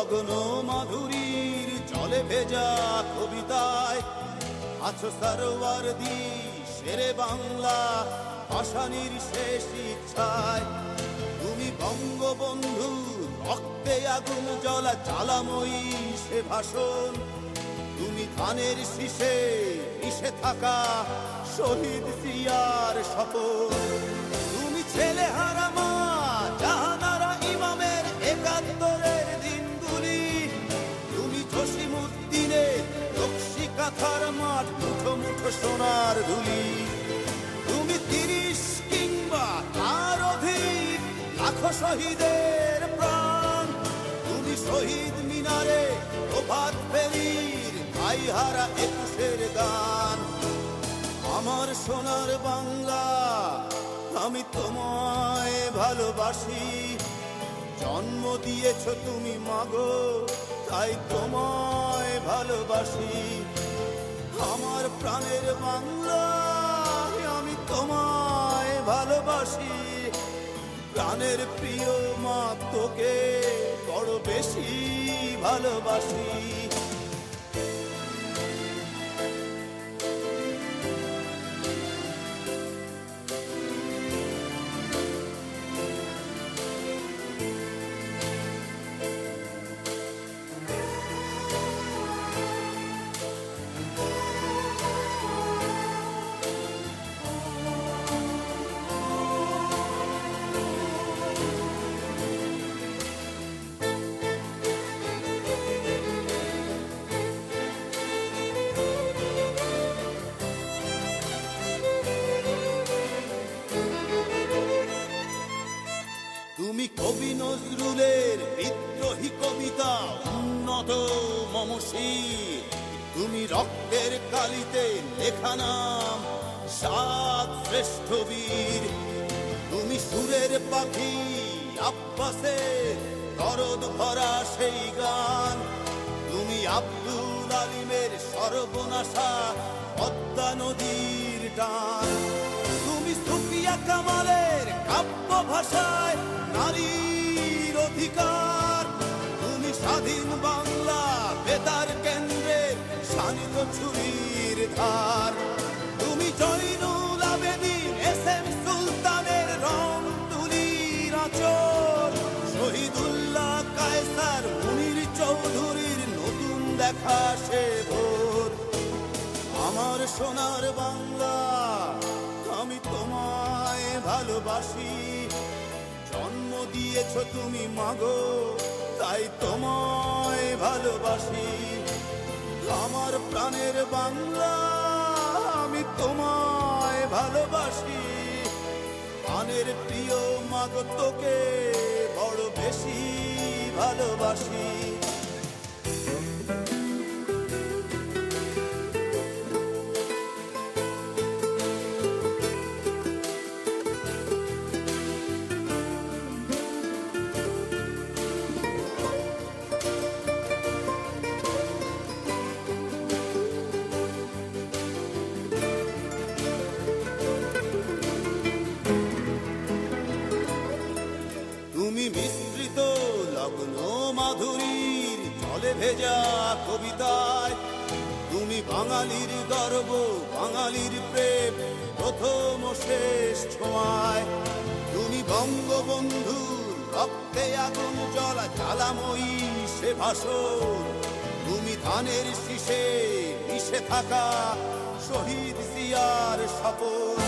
লগ্ন মাধুরীর জলে ভেজা কবিতায় আছো সরওয়ারদি শেরে বাংলা ভাষানির শেষ ইচ্ছায়। তুমি বঙ্গবন্ধু রক্তে আগুন জ্বলা জ্বালাময়ী সে ভাষণ। তুমি ধানের শীষে মিশে থাকা শহীদ জিয়ার শপথ। তুমি ছেলে হারা মা জাহানারা ইমামের একাত্তরের দিনগুলি। তুমি জসিমউদ্দিনের রক্সি কাঁথার মাঠ মুঠো মুঠো সোনার ধুলি। তুমি ৩০ কিংবা তার অধিক লাখো শহীদের প্রাণ। তুমি শহীদ মিনারে প্রভাত ফেরির ভাইহারা ২১-এর গান। আমার সোনার বাংলা আমি তোমায় ভালোবাসি। জন্ম দিয়েছ তুমি মাগো তাই তোমায় ভালোবাসি। আমার প্রাণের বাংলা আমি তোমায় ভালোবাসি। প্রাণের প্রিয় মা তোকে বড় বেশি ভালোবাসি। তুমি কবি নজরুলের বিদ্রোহী কবিতা উন্নত মমশীর। তুমি রক্তের কালিতে লেখা নাম ৭ শ্রেষ্ঠ বীর। তুমি সুরের পাখি আব্বাসের দরদ ভরা সেই গান। তুমি আব্দুল আলিমের সর্বনাশা পদ্মা নদীর টান। তুমি সুফিয়া কামালের কাব্য ভাষায় নারীর অধিকার। তুমি স্বাধীন বাংলা বেতার কেন্দ্রের শানিত ছুরির ধার। তুমি জয়নুল আবেদিন এস.এম. সুলতানের রং তুলির আঁচল। শহীদুল্লাহ কায়সার মুনির চৌধুরীর নতুন দেখা সে ভোর। আমার সোনার বাংলা আমি তোমায় ভালোবাসি। জন্ম দিয়েছ তুমি মাগো তাই তোমায় ভালোবাসি। আমার প্রাণের বাংলা আমি তোমায় ভালোবাসি। প্রাণের প্রিয় মাগো তোকে বড় বেশি ভালোবাসি। তুমি মিশ্রিত লগ্ন মাধুরীর জলে ভেজা কবিতায়। তুমি বাঙালির গর্ব বাঙালির প্রেম প্রথম শেষ ছোঁয়ায়। তুমি বঙ্গবন্ধু রক্তে আগুন জ্বলা জ্বালাময়ী সে ভাষণ। তুমি ধানের শীষে মিশে থাকা শহীদ জিয়ার শপথ।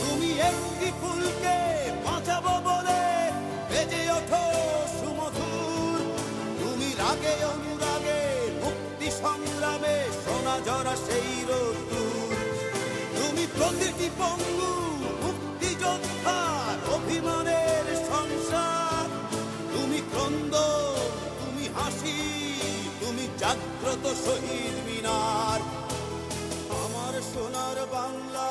তুমি একটি ফুলকে বাঁচাবো বলে বেজে ওঠো সুমধুর। তুমি রাগে অনুরাগে মুক্তি সংগ্রামে সোনা ঝরা সেই রোদ্দুর। তুমি প্রতিটি পঙ্গু মুক্তিযোদ্ধার অভিমানের সংসার। তুমি ক্রন্দন তুমি হাসি তুমি জাগ্রত শহীদ মিনার। আমার সোনার বাংলা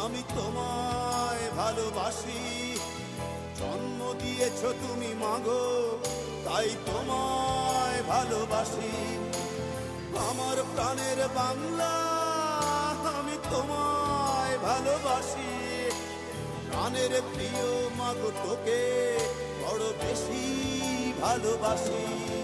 আমি তোমায় ভালোবাসি। জন্ম দিয়েছ তুমি মাগো তাই তোমায় ভালোবাসি। আমার প্রাণের বাংলা আমি তোমায় ভালোবাসি। প্রাণের প্রিয় মাগো তোকে বড় বেশি ভালোবাসি।